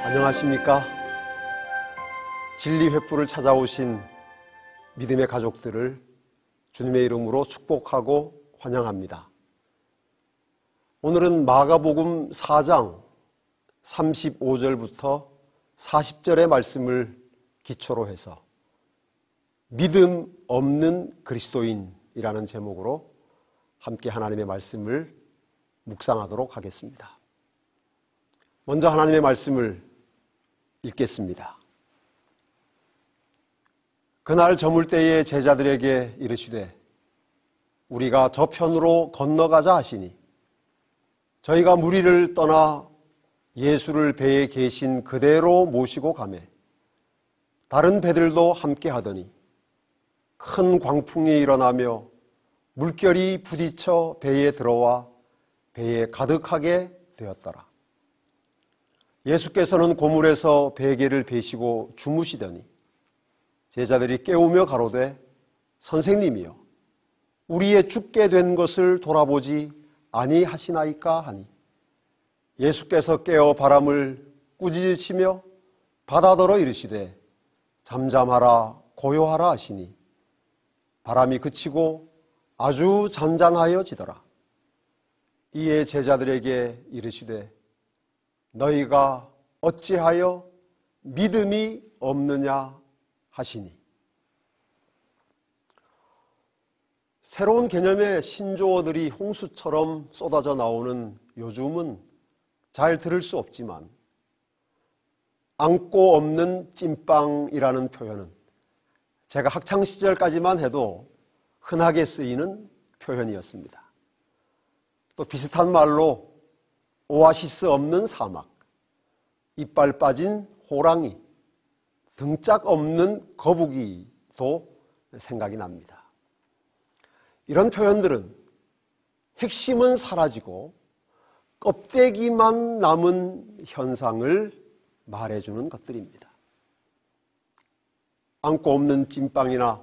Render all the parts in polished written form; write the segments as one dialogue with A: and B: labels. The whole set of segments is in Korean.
A: 안녕하십니까? 진리 횃불을 찾아오신 믿음의 가족들을 주님의 이름으로 축복하고 환영합니다. 오늘은 마가복음 4장 35절부터 40절의 말씀을 기초로 해서 믿음 없는 그리스도인이라는 제목으로 함께 하나님의 말씀을 묵상하도록 하겠습니다. 먼저 하나님의 말씀을 읽겠습니다. 그날 저물 때에 제자들에게 이르시되 우리가 저편으로 건너가자 하시니 저희가 무리를 떠나 예수를 배에 계신 그대로 모시고 가매 다른 배들도 함께 하더니 큰 광풍이 일어나며 물결이 부딪혀 배에 들어와 배에 가득하게 되었더라. 예수께서는 고물에서 베개를 베시고 주무시더니 제자들이 깨우며 가로되 선생님이여 우리의 죽게 된 것을 돌아보지 아니하시나이까 하니 예수께서 깨어 바람을 꾸짖으시며 바다더러 이르시되 잠잠하라 고요하라 하시니 바람이 그치고 아주 잔잔하여지더라. 이에 제자들에게 이르시되 너희가 어찌하여 믿음이 없느냐 하시니. 새로운 개념의 신조어들이 홍수처럼 쏟아져 나오는 요즘은 잘 들을 수 없지만 안고 없는 찐빵이라는 표현은 제가 학창시절까지만 해도 흔하게 쓰이는 표현이었습니다. 또 비슷한 말로 오아시스 없는 사막, 이빨 빠진 호랑이, 등짝 없는 거북이도 생각이 납니다. 이런 표현들은 핵심은 사라지고 껍데기만 남은 현상을 말해주는 것들입니다. 안고 없는 찐빵이나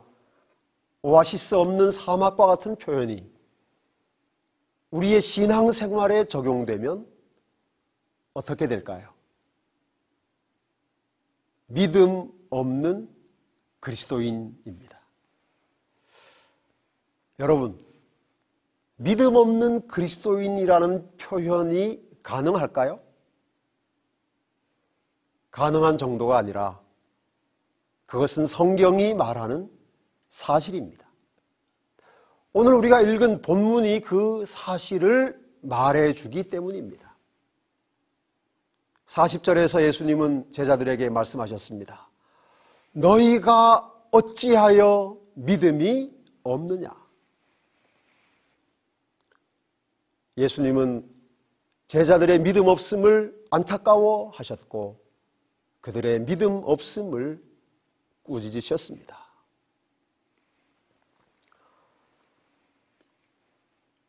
A: 오아시스 없는 사막과 같은 표현이 우리의 신앙생활에 적용되면 어떻게 될까요? 믿음 없는 그리스도인입니다. 여러분, 믿음 없는 그리스도인이라는 표현이 가능할까요? 가능한 정도가 아니라 그것은 성경이 말하는 사실입니다. 오늘 우리가 읽은 본문이 그 사실을 말해주기 때문입니다. 40절에서 예수님은 제자들에게 말씀하셨습니다. 너희가 어찌하여 믿음이 없느냐? 예수님은 제자들의 믿음 없음을 안타까워 하셨고 그들의 믿음 없음을 꾸짖으셨습니다.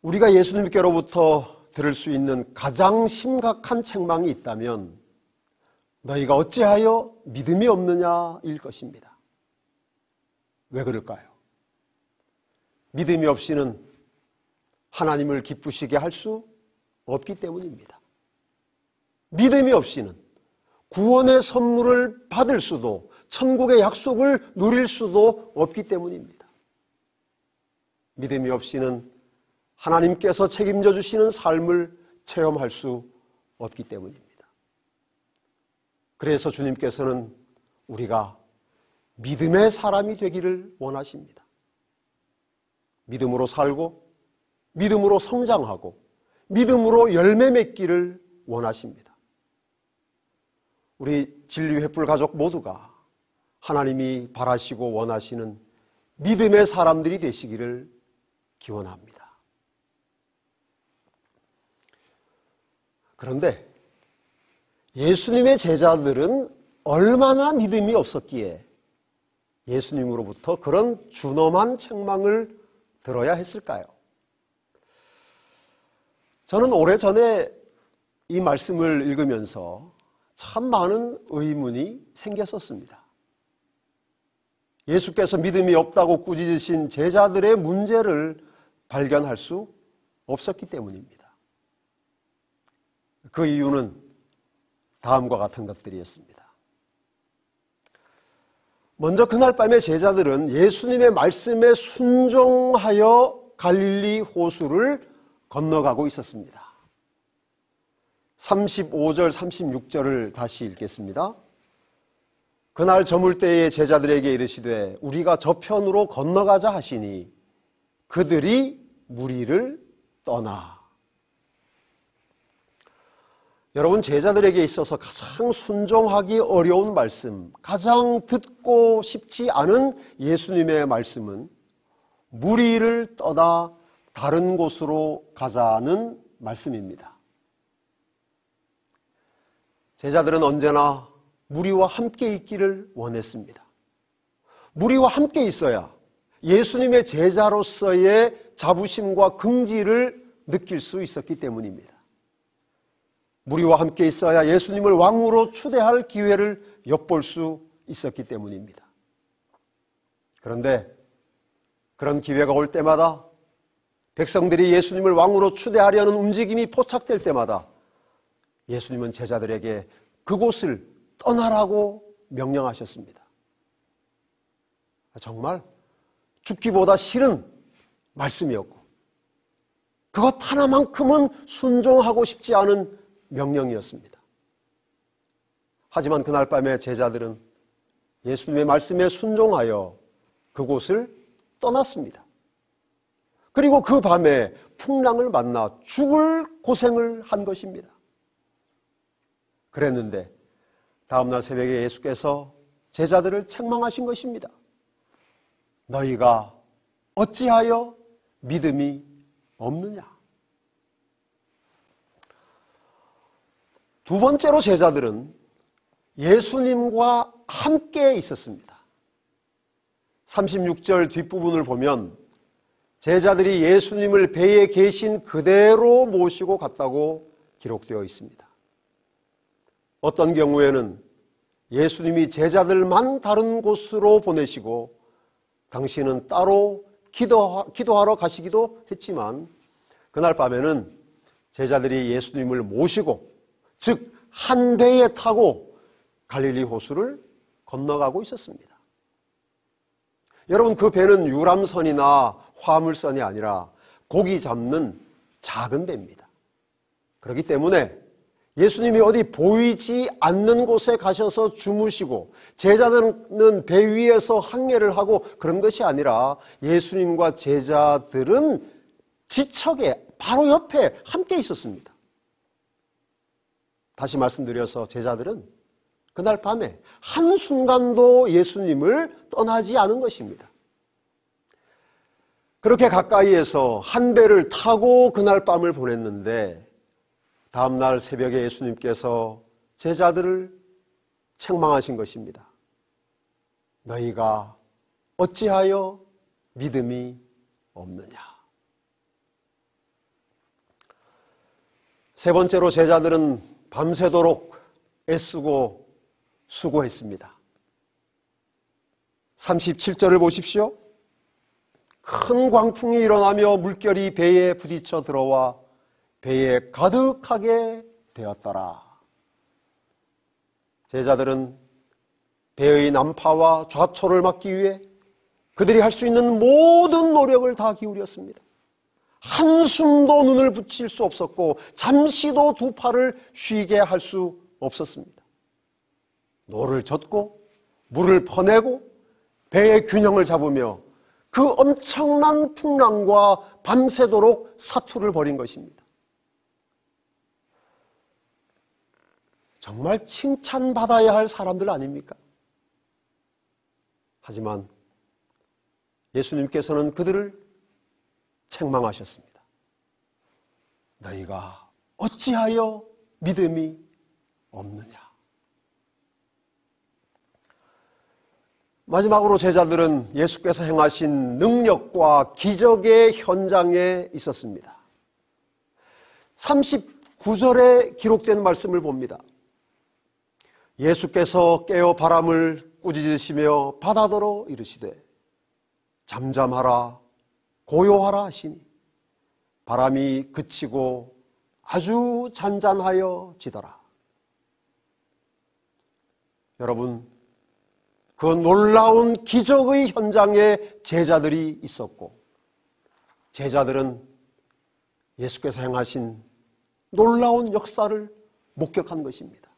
A: 우리가 예수님께로부터 들을 수 있는 가장 심각한 책망이 있다면 너희가 어찌하여 믿음이 없느냐일 것입니다. 왜 그럴까요? 믿음이 없이는 하나님을 기쁘시게 할 수 없기 때문입니다. 믿음이 없이는 구원의 선물을 받을 수도 천국의 약속을 누릴 수도 없기 때문입니다. 믿음이 없이는 하나님께서 책임져 주시는 삶을 체험할 수 없기 때문입니다. 그래서 주님께서는 우리가 믿음의 사람이 되기를 원하십니다. 믿음으로 살고 믿음으로 성장하고 믿음으로 열매 맺기를 원하십니다. 우리 진리 횃불 가족 모두가 하나님이 바라시고 원하시는 믿음의 사람들이 되시기를 기원합니다. 그런데 예수님의 제자들은 얼마나 믿음이 없었기에 예수님으로부터 그런 준엄한 책망을 들어야 했을까요? 저는 오래전에 이 말씀을 읽으면서 참 많은 의문이 생겼었습니다. 예수께서 믿음이 없다고 꾸짖으신 제자들의 문제를 발견할 수 없었기 때문입니다. 그 이유는 다음과 같은 것들이었습니다. 먼저 그날 밤에 제자들은 예수님의 말씀에 순종하여 갈릴리 호수를 건너가고 있었습니다. 35절, 36절을 다시 읽겠습니다. 그날 저물 때에 제자들에게 이르시되 우리가 저편으로 건너가자 하시니 그들이 무리를 떠나. 여러분, 제자들에게 있어서 가장 순종하기 어려운 말씀, 가장 듣고 싶지 않은 예수님의 말씀은 무리를 떠나 다른 곳으로 가자는 말씀입니다. 제자들은 언제나 무리와 함께 있기를 원했습니다. 무리와 함께 있어야 예수님의 제자로서의 자부심과 긍지를 느낄 수 있었기 때문입니다. 무리와 함께 있어야 예수님을 왕으로 추대할 기회를 엿볼 수 있었기 때문입니다. 그런데 그런 기회가 올 때마다 백성들이 예수님을 왕으로 추대하려는 움직임이 포착될 때마다 예수님은 제자들에게 그곳을 떠나라고 명령하셨습니다. 정말 죽기보다 싫은 말씀이었고 그것 하나만큼은 순종하고 싶지 않은 명령이었습니다. 하지만 그날 밤에 제자들은 예수님의 말씀에 순종하여 그곳을 떠났습니다. 그리고 그 밤에 풍랑을 만나 죽을 고생을 한 것입니다. 그랬는데 다음날 새벽에 예수께서 제자들을 책망하신 것입니다. 너희가 어찌하여 믿음이 없느냐? 두 번째로 제자들은 예수님과 함께 있었습니다. 36절 뒷부분을 보면 제자들이 예수님을 배에 계신 그대로 모시고 갔다고 기록되어 있습니다. 어떤 경우에는 예수님이 제자들만 다른 곳으로 보내시고 당신은 따로 기도하러 가시기도 했지만 그날 밤에는 제자들이 예수님을 모시고 즉 한 배에 타고 갈릴리 호수를 건너가고 있었습니다. 여러분, 그 배는 유람선이나 화물선이 아니라 고기 잡는 작은 배입니다. 그렇기 때문에 예수님이 어디 보이지 않는 곳에 가셔서 주무시고 제자들은 배 위에서 항해를 하고 그런 것이 아니라 예수님과 제자들은 지척에 바로 옆에 함께 있었습니다. 다시 말씀드려서 제자들은 그날 밤에 한순간도 예수님을 떠나지 않은 것입니다. 그렇게 가까이에서 한 배를 타고 그날 밤을 보냈는데 다음날 새벽에 예수님께서 제자들을 책망하신 것입니다. 너희가 어찌하여 믿음이 없느냐? 세 번째로 제자들은 밤새도록 애쓰고 수고했습니다. 37절을 보십시오. 큰 광풍이 일어나며 물결이 배에 부딪혀 들어와 배에 가득하게 되었더라. 제자들은 배의 난파와 좌초를 막기 위해 그들이 할 수 있는 모든 노력을 다 기울였습니다. 한숨도 눈을 붙일 수 없었고 잠시도 두 팔을 쉬게 할 수 없었습니다. 노를 젓고 물을 퍼내고 배의 균형을 잡으며 그 엄청난 풍랑과 밤새도록 사투를 벌인 것입니다. 정말 칭찬받아야 할 사람들 아닙니까? 하지만 예수님께서는 그들을 책망하셨습니다. 너희가 어찌하여 믿음이 없느냐? 마지막으로 제자들은 예수께서 행하신 능력과 기적의 현장에 있었습니다. 39절에 기록된 말씀을 봅니다. 예수께서 깨어 바람을 꾸짖으시며 바다더러 이르시되 잠잠하라 고요하라 하시니 바람이 그치고 아주 잔잔하여 지더라. 여러분, 그 놀라운 기적의 현장에 제자들이 있었고, 제자들은 예수께서 행하신 놀라운 역사를 목격한 것입니다.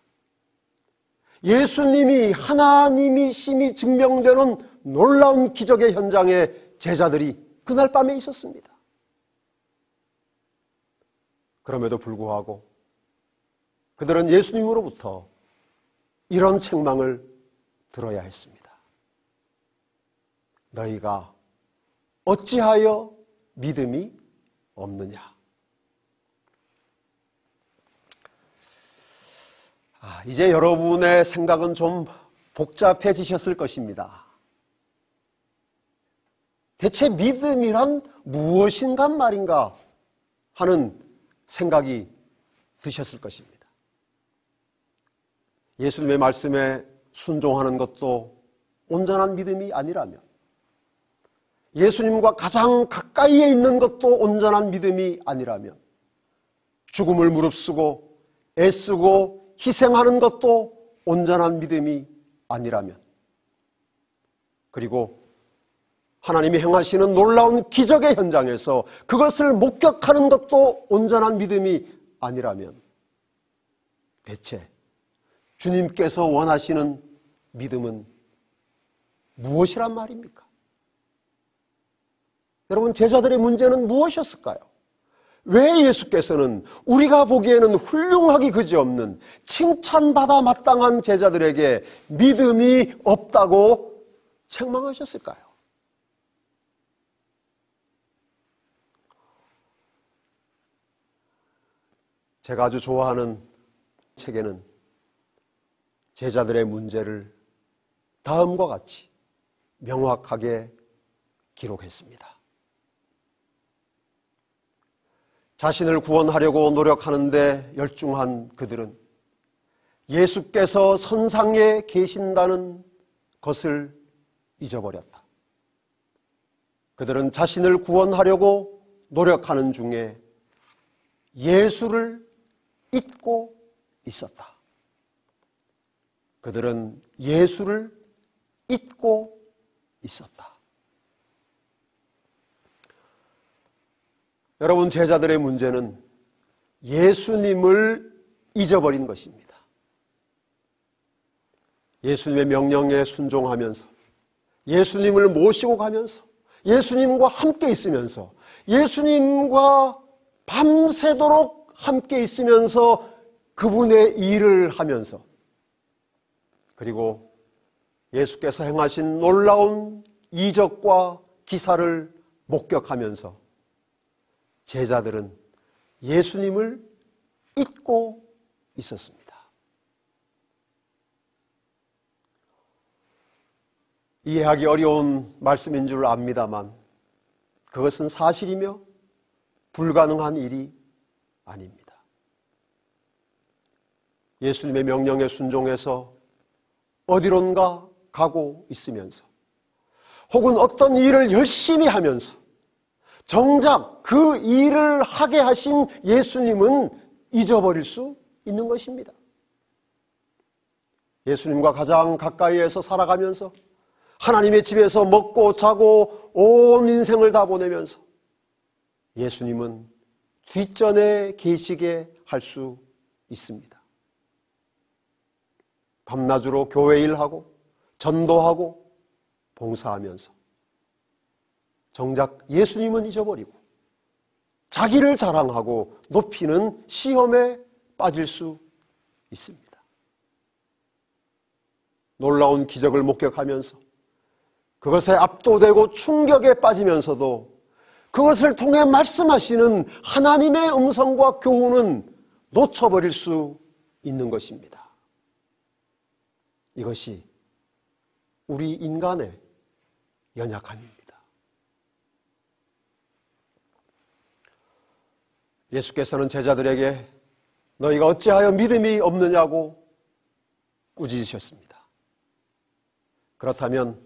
A: 예수님이 하나님이심이 증명되는 놀라운 기적의 현장에 제자들이 그날 밤에 있었습니다. 그럼에도 불구하고 그들은 예수님으로부터 이런 책망을 들어야 했습니다. 너희가 어찌하여 믿음이 없느냐? 이제 여러분의 생각은 좀 복잡해지셨을 것입니다. 대체 믿음이란 무엇인가 말인가 하는 생각이 드셨을 것입니다. 예수님의 말씀에 순종하는 것도 온전한 믿음이 아니라면, 예수님과 가장 가까이에 있는 것도 온전한 믿음이 아니라면, 죽음을 무릅쓰고 애쓰고 희생하는 것도 온전한 믿음이 아니라면, 그리고 하나님이 행하시는 놀라운 기적의 현장에서 그것을 목격하는 것도 온전한 믿음이 아니라면, 대체 주님께서 원하시는 믿음은 무엇이란 말입니까? 여러분, 제자들의 문제는 무엇이었을까요? 왜 예수께서는 우리가 보기에는 훌륭하기 그지없는 칭찬받아 마땅한 제자들에게 믿음이 없다고 책망하셨을까요? 제가 아주 좋아하는 책에는 제자들의 문제를 다음과 같이 명확하게 기록했습니다. 자신을 구원하려고 노력하는데 열중한 그들은 예수께서 선상에 계신다는 것을 잊어버렸다. 그들은 자신을 구원하려고 노력하는 중에 예수를 잊고 있었다. 그들은 예수를 잊고 있었다. 여러분, 제자들의 문제는 예수님을 잊어버린 것입니다. 예수님의 명령에 순종하면서, 예수님을 모시고 가면서, 예수님과 함께 있으면서, 예수님과 밤새도록 함께 있으면서 그분의 일을 하면서, 그리고 예수께서 행하신 놀라운 이적과 기사를 목격하면서 제자들은 예수님을 잊고 있었습니다. 이해하기 어려운 말씀인 줄 압니다만 그것은 사실이며 불가능한 일이 아닙니다. 예수님의 명령에 순종해서 어디론가 가고 있으면서, 혹은 어떤 일을 열심히 하면서 정작 그 일을 하게 하신 예수님은 잊어버릴 수 있는 것입니다. 예수님과 가장 가까이에서 살아가면서 하나님의 집에서 먹고 자고 온 인생을 다 보내면서 예수님은 뒷전에 계시게 할 수 있습니다. 밤낮으로 교회 일하고 전도하고 봉사하면서 정작 예수님은 잊어버리고 자기를 자랑하고 높이는 시험에 빠질 수 있습니다. 놀라운 기적을 목격하면서 그것에 압도되고 충격에 빠지면서도 그것을 통해 말씀하시는 하나님의 음성과 교훈은 놓쳐버릴 수 있는 것입니다. 이것이 우리 인간의 연약함입니다. 예수께서는 제자들에게 너희가 어찌하여 믿음이 없느냐고 꾸짖으셨습니다. 그렇다면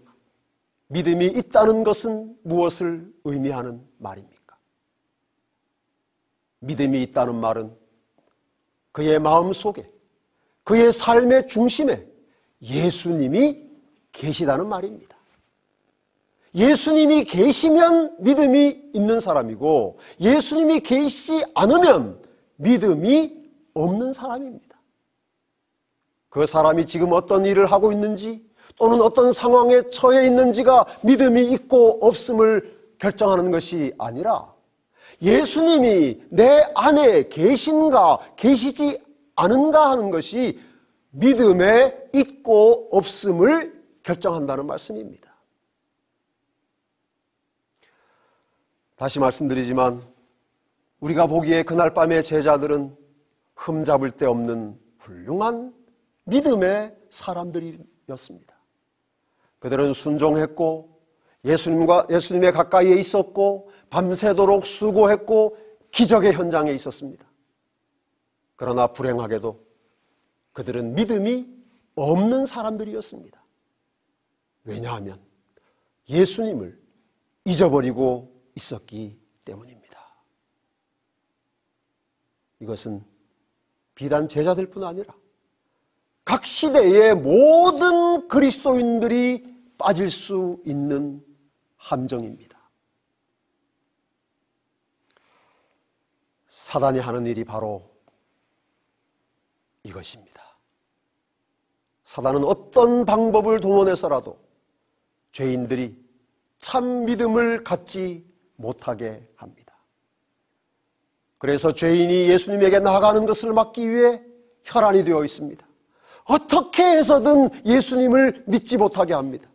A: 믿음이 있다는 것은 무엇을 의미하는 말입니까? 믿음이 있다는 말은 그의 마음 속에, 그의 삶의 중심에 예수님이 계시다는 말입니다. 예수님이 계시면 믿음이 있는 사람이고 예수님이 계시지 않으면 믿음이 없는 사람입니다. 그 사람이 지금 어떤 일을 하고 있는지 또는 어떤 상황에 처해 있는지가 믿음이 있고 없음을 결정하는 것이 아니라 예수님이 내 안에 계신가 계시지 않은가 하는 것이 믿음에 있고 없음을 결정한다는 말씀입니다. 다시 말씀드리지만 우리가 보기에 그날 밤의 제자들은 흠잡을 데 없는 훌륭한 믿음의 사람들이었습니다. 그들은 순종했고 예수님에 가까이에 있었고 밤새도록 수고했고 기적의 현장에 있었습니다. 그러나 불행하게도 그들은 믿음이 없는 사람들이었습니다. 왜냐하면 예수님을 잊어버리고 있었기 때문입니다. 이것은 비단 제자들뿐 아니라 각 시대의 모든 그리스도인들이 빠질 수 있는 함정입니다. 사단이 하는 일이 바로 이것입니다. 사단은 어떤 방법을 동원해서라도 죄인들이 참 믿음을 갖지 못하게 합니다. 그래서 죄인이 예수님에게 나아가는 것을 막기 위해 혈안이 되어 있습니다. 어떻게 해서든 예수님을 믿지 못하게 합니다.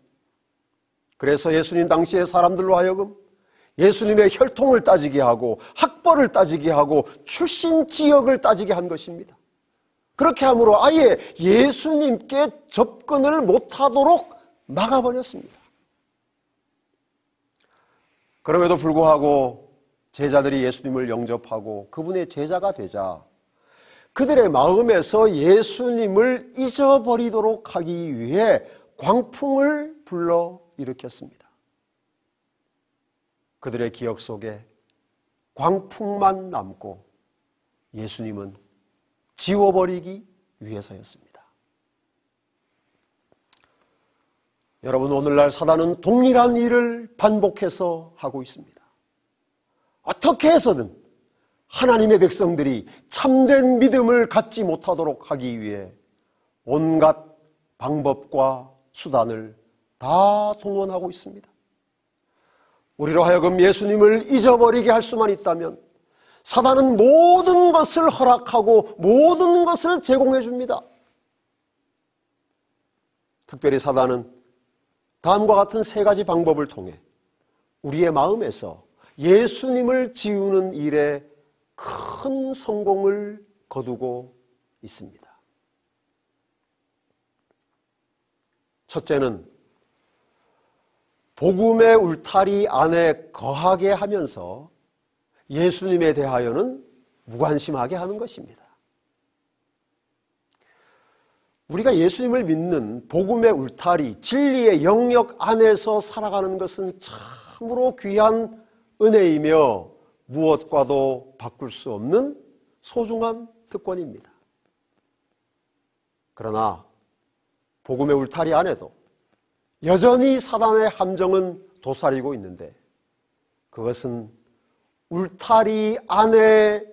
A: 그래서 예수님 당시의 사람들로 하여금 예수님의 혈통을 따지게 하고 학벌을 따지게 하고 출신 지역을 따지게 한 것입니다. 그렇게 함으로 아예 예수님께 접근을 못하도록 막아버렸습니다. 그럼에도 불구하고 제자들이 예수님을 영접하고 그분의 제자가 되자 그들의 마음에서 예수님을 잊어버리도록 하기 위해 광풍을 불러일으켰습니다. 그들의 기억 속에 광풍만 남고 예수님은 지워버리기 위해서였습니다. 여러분, 오늘날 사단은 동일한 일을 반복해서 하고 있습니다. 어떻게 해서든 하나님의 백성들이 참된 믿음을 갖지 못하도록 하기 위해 온갖 방법과 수단을 다 동원하고 있습니다. 우리로 하여금 예수님을 잊어버리게 할 수만 있다면 사단은 모든 것을 허락하고 모든 것을 제공해 줍니다. 특별히 사단은 다음과 같은 세 가지 방법을 통해 우리의 마음에서 예수님을 지우는 일에 큰 성공을 거두고 있습니다. 첫째는 복음의 울타리 안에 거하게 하면서 예수님에 대하여는 무관심하게 하는 것입니다. 우리가 예수님을 믿는 복음의 울타리, 진리의 영역 안에서 살아가는 것은 참으로 귀한 은혜이며 무엇과도 바꿀 수 없는 소중한 특권입니다. 그러나 복음의 울타리 안에도 여전히 사단의 함정은 도사리고 있는데 그것은 울타리 안에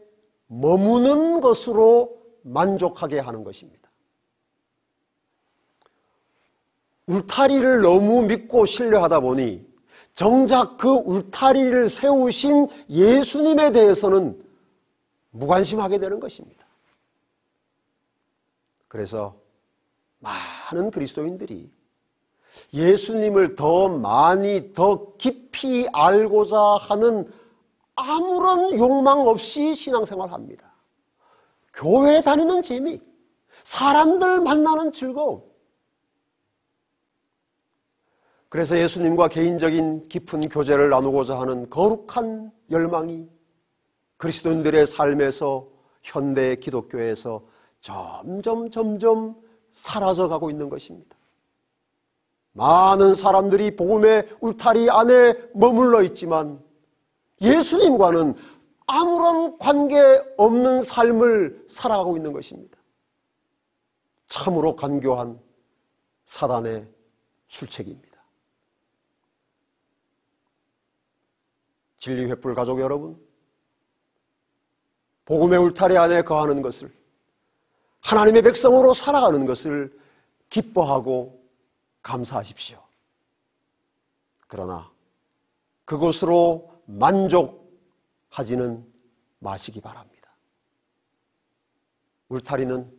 A: 머무는 것으로 만족하게 하는 것입니다. 울타리를 너무 믿고 신뢰하다 보니 정작 그 울타리를 세우신 예수님에 대해서는 무관심하게 되는 것입니다. 그래서 많은 그리스도인들이 예수님을 더 많이 더 깊이 알고자 하는 아무런 욕망 없이 신앙생활합니다. 교회 다니는 재미, 사람들 만나는 즐거움. 그래서 예수님과 개인적인 깊은 교제를 나누고자 하는 거룩한 열망이 그리스도인들의 삶에서 현대 기독교에서 점점 사라져가고 있는 것입니다. 많은 사람들이 복음의 울타리 안에 머물러 있지만 예수님과는 아무런 관계없는 삶을 살아가고 있는 것입니다. 참으로 간교한 사단의 술책입니다. 진리 횃불 가족 여러분, 복음의 울타리 안에 거하는 것을, 하나님의 백성으로 살아가는 것을 기뻐하고 감사하십시오. 그러나 그것으로 만족하지는 마시기 바랍니다. 울타리는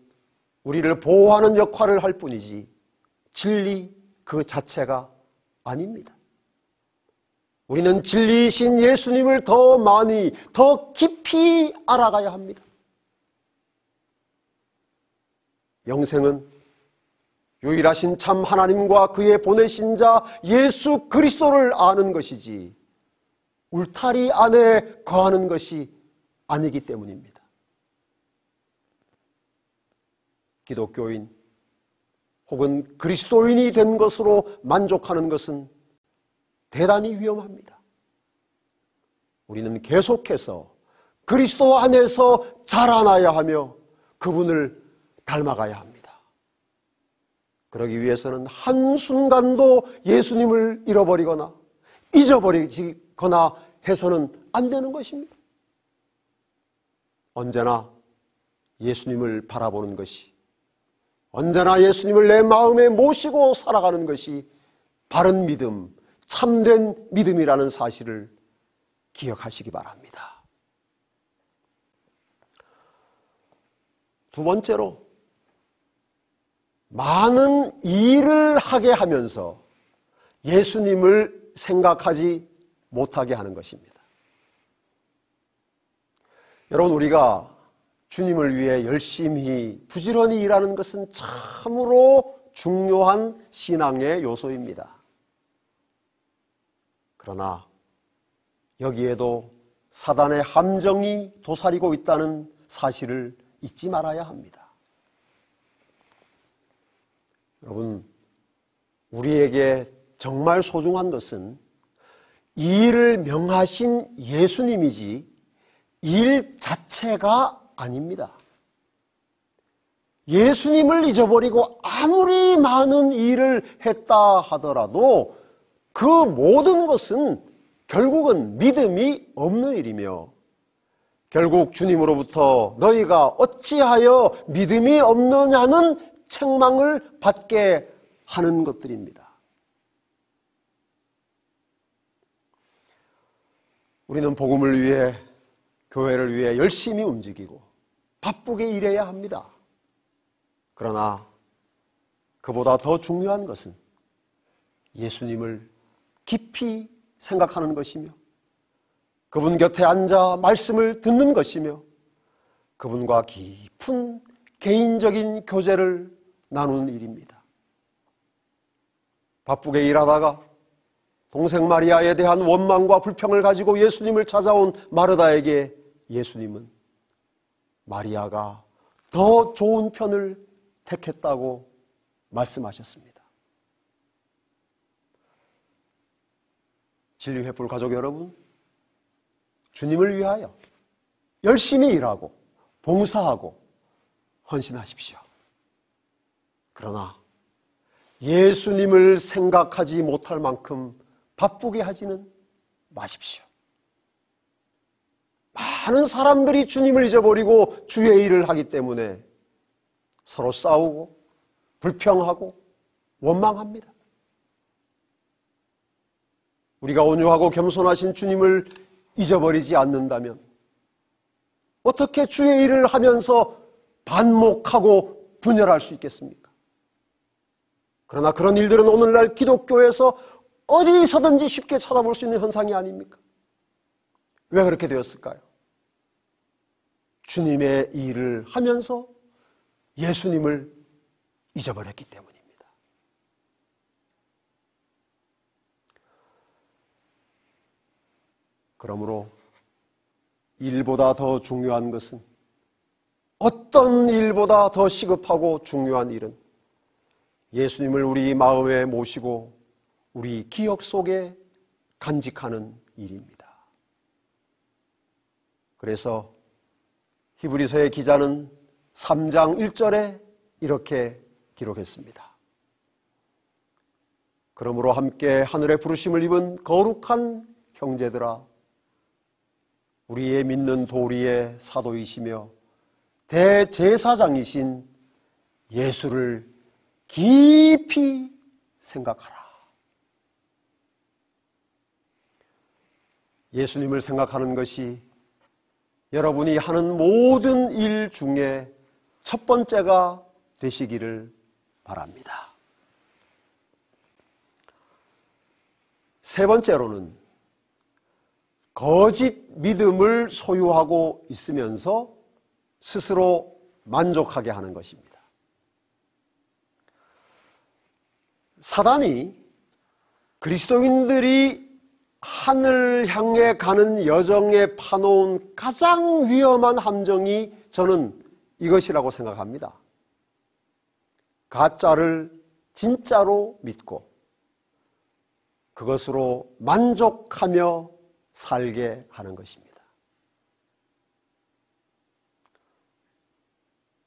A: 우리를 보호하는 역할을 할 뿐이지 진리 그 자체가 아닙니다. 우리는 진리이신 예수님을 더 많이, 더 깊이 알아가야 합니다. 영생은 유일하신 참 하나님과 그의 보내신 자 예수 그리스도를 아는 것이지 울타리 안에 거하는 것이 아니기 때문입니다. 기독교인 혹은 그리스도인이 된 것으로 만족하는 것은 대단히 위험합니다. 우리는 계속해서 그리스도 안에서 자라나야 하며 그분을 닮아가야 합니다. 그러기 위해서는 한순간도 예수님을 잃어버리거나 잊어버리거나 해서는 안 되는 것입니다. 언제나 예수님을 바라보는 것이, 언제나 예수님을 내 마음에 모시고 살아가는 것이 바른 믿음, 참된 믿음이라는 사실을 기억하시기 바랍니다. 두 번째로, 많은 일을 하게 하면서 예수님을 생각하지 못하게 하는 것입니다. 여러분, 우리가 주님을 위해 열심히 부지런히 일하는 것은 참으로 중요한 신앙의 요소입니다. 그러나 여기에도 사단의 함정이 도사리고 있다는 사실을 잊지 말아야 합니다. 여러분, 우리에게 정말 소중한 것은 이 일을 명하신 예수님이지 일 자체가 아닙니다. 예수님을 잊어버리고 아무리 많은 일을 했다 하더라도 그 모든 것은 결국은 믿음이 없는 일이며, 결국 주님으로부터 너희가 어찌하여 믿음이 없느냐는 책망을 받게 하는 것들입니다. 우리는 복음을 위해, 교회를 위해 열심히 움직이고 바쁘게 일해야 합니다. 그러나 그보다 더 중요한 것은 예수님을 깊이 생각하는 것이며, 그분 곁에 앉아 말씀을 듣는 것이며, 그분과 깊은 개인적인 교제를 나누는 일입니다. 바쁘게 일하다가 동생 마리아에 대한 원망과 불평을 가지고 예수님을 찾아온 마르다에게 예수님은 마리아가 더 좋은 편을 택했다고 말씀하셨습니다. 진리 횃불 가족 여러분, 주님을 위하여 열심히 일하고 봉사하고 헌신하십시오. 그러나 예수님을 생각하지 못할 만큼 바쁘게 하지는 마십시오. 많은 사람들이 주님을 잊어버리고 주의 일을 하기 때문에 서로 싸우고 불평하고 원망합니다. 우리가 온유하고 겸손하신 주님을 잊어버리지 않는다면 어떻게 주의 일을 하면서 반목하고 분열할 수 있겠습니까? 그러나 그런 일들은 오늘날 기독교에서 어디서든지 쉽게 찾아볼 수 있는 현상이 아닙니까? 왜 그렇게 되었을까요? 주님의 일을 하면서 예수님을 잊어버렸기 때문입니다. 그러므로 일보다 더 중요한 것은, 어떤 일보다 더 시급하고 중요한 일은 예수님을 우리 마음에 모시고 우리 기억 속에 간직하는 일입니다. 그래서 히브리서의 기자는 3장 1절에 이렇게 기록했습니다. 그러므로 함께 하늘의 부르심을 입은 거룩한 형제들아, 우리의 믿는 도리의 사도이시며 대제사장이신 예수를 깊이 생각하라. 예수님을 생각하는 것이 여러분이 하는 모든 일 중에 첫 번째가 되시기를 바랍니다. 세 번째로는 거짓 믿음을 소유하고 있으면서 스스로 만족하게 하는 것입니다. 사단이 그리스도인들이 하늘 향해 가는 여정에 파놓은 가장 위험한 함정이 저는 이것이라고 생각합니다. 가짜를 진짜로 믿고 그것으로 만족하며 살게 하는 것입니다.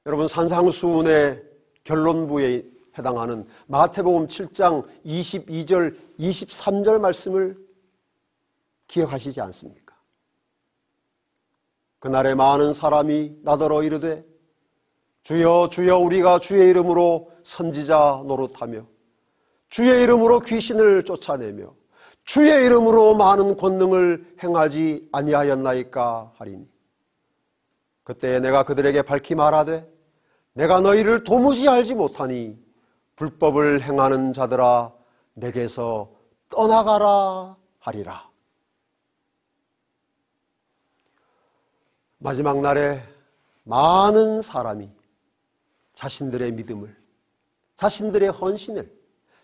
A: 여러분, 산상수훈의 결론부에 해당하는 마태복음 7장 22절, 23절 말씀을 기억하시지 않습니까? 그날에 많은 사람이 나더러 이르되 주여 주여 우리가 주의 이름으로 선지자 노릇하며 주의 이름으로 귀신을 쫓아내며 주의 이름으로 많은 권능을 행하지 아니하였나이까 하리니 그때 내가 그들에게 밝히 말하되 내가 너희를 도무지 알지 못하니 불법을 행하는 자들아 내게서 떠나가라 하리라. 마지막 날에 많은 사람이 자신들의 믿음을, 자신들의 헌신을,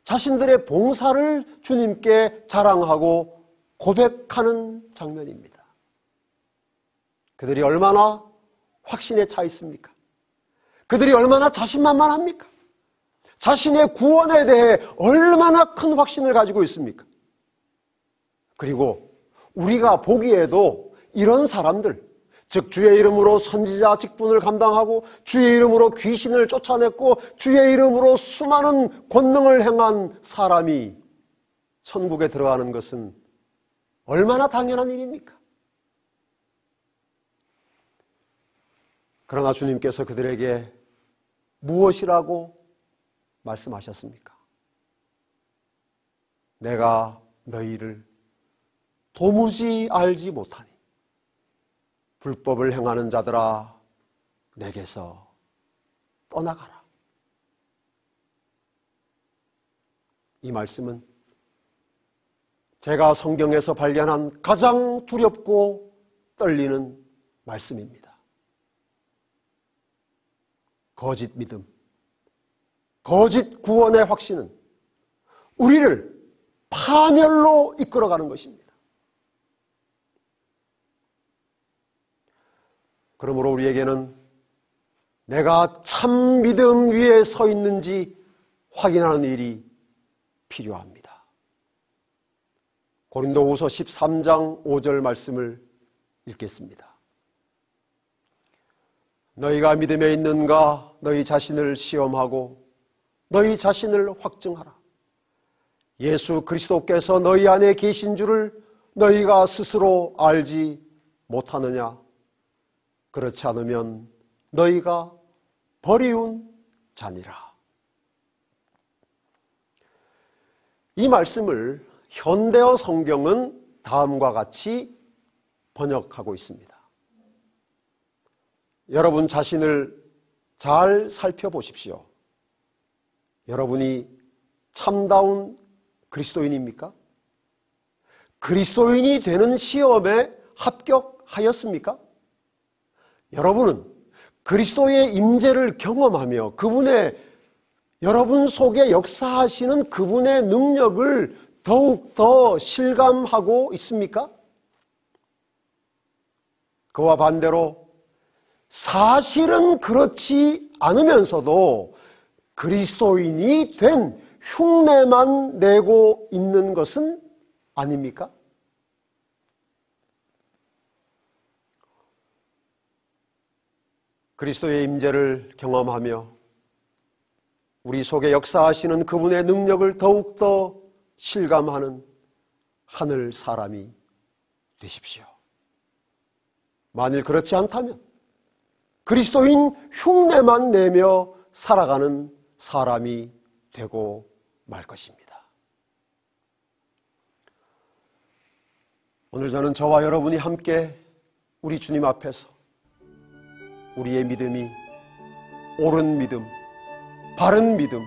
A: 자신들의 봉사를 주님께 자랑하고 고백하는 장면입니다. 그들이 얼마나 확신에 차 있습니까? 그들이 얼마나 자신만만합니까? 자신의 구원에 대해 얼마나 큰 확신을 가지고 있습니까? 그리고 우리가 보기에도 이런 사람들, 즉 주의 이름으로 선지자 직분을 감당하고 주의 이름으로 귀신을 쫓아냈고 주의 이름으로 수많은 권능을 행한 사람이 천국에 들어가는 것은 얼마나 당연한 일입니까? 그러나 주님께서 그들에게 무엇이라고 말씀하셨습니까? 내가 너희를 도무지 알지 못하니 불법을 행하는 자들아 내게서 떠나가라. 이 말씀은 제가 성경에서 발견한 가장 두렵고 떨리는 말씀입니다. 거짓 믿음, 거짓 구원의 확신은 우리를 파멸로 이끌어가는 것입니다. 그러므로 우리에게는 내가 참 믿음 위에 서 있는지 확인하는 일이 필요합니다. 고린도후서 13장 5절 말씀을 읽겠습니다. 너희가 믿음에 있는가 너희 자신을 시험하고 너희 자신을 확증하라. 예수 그리스도께서 너희 안에 계신 줄을 너희가 스스로 알지 못하느냐? 그렇지 않으면 너희가 버리운 자니라. 이 말씀을 현대어 성경은 다음과 같이 번역하고 있습니다. 여러분 자신을 잘 살펴보십시오. 여러분이 참다운 그리스도인입니까? 그리스도인이 되는 시험에 합격하였습니까? 여러분은 그리스도의 임재를 경험하며 그분의 여러분 속에 역사하시는 그분의 능력을 더욱더 실감하고 있습니까? 그와 반대로 사실은 그렇지 않으면서도 그리스도인이 된 흉내만 내고 있는 것은 아닙니까? 그리스도의 임재를 경험하며 우리 속에 역사하시는 그분의 능력을 더욱더 실감하는 하늘 사람이 되십시오. 만일 그렇지 않다면 그리스도인 흉내만 내며 살아가는 사람이 되고 말 것입니다. 오늘 저는 저와 여러분이 함께 우리 주님 앞에서 우리의 믿음이 옳은 믿음, 바른 믿음,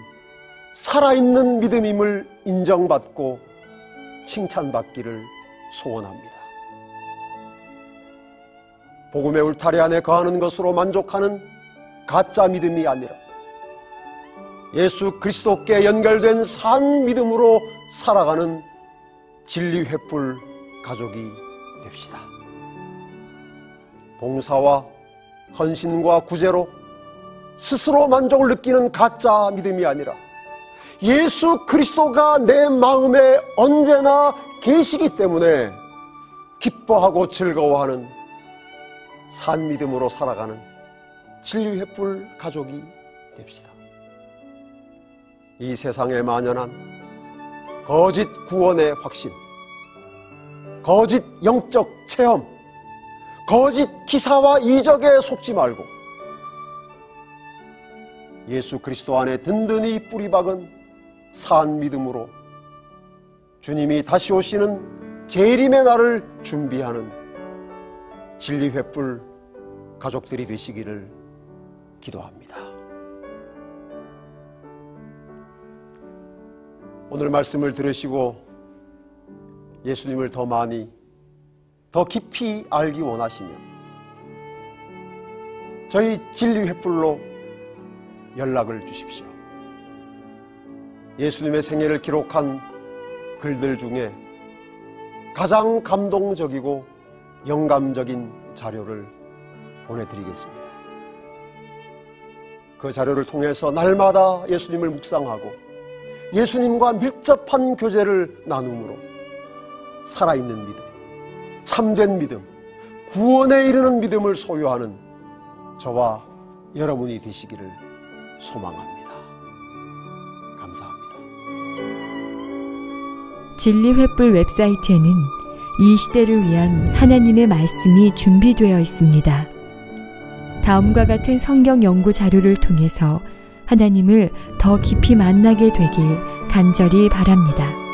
A: 살아있는 믿음임을 인정받고 칭찬받기를 소원합니다. 복음의 울타리 안에 거하는 것으로 만족하는 가짜 믿음이 아니라 예수 그리스도께 연결된 산 믿음으로 살아가는 진리 횃불 가족이 됩시다. 봉사와 헌신과 구제로 스스로 만족을 느끼는 가짜 믿음이 아니라 예수 그리스도가 내 마음에 언제나 계시기 때문에 기뻐하고 즐거워하는 산 믿음으로 살아가는 진리 횃불 가족이 됩시다. 이 세상에 만연한 거짓 구원의 확신, 거짓 영적 체험, 거짓 기사와 이적에 속지 말고 예수 그리스도 안에 든든히 뿌리박은 산 믿음으로 주님이 다시 오시는 재림의 날을 준비하는 진리 횃불 가족들이 되시기를 기도합니다. 오늘 말씀을 들으시고 예수님을 더 많이, 더 깊이 알기 원하시면 저희 진리 횃불로 연락을 주십시오. 예수님의 생애를 기록한 글들 중에 가장 감동적이고 영감적인 자료를 보내드리겠습니다. 그 자료를 통해서 날마다 예수님을 묵상하고 예수님과 밀접한 교제를 나눔으로 살아있는 믿음, 참된 믿음, 구원에 이르는 믿음을 소유하는 저와 여러분이 되시기를 소망합니다. 감사합니다.
B: 진리 횃불 웹사이트에는 이 시대를 위한 하나님의 말씀이 준비되어 있습니다. 다음과 같은 성경 연구 자료를 통해서 하나님을 더 깊이 만나게 되길 간절히 바랍니다.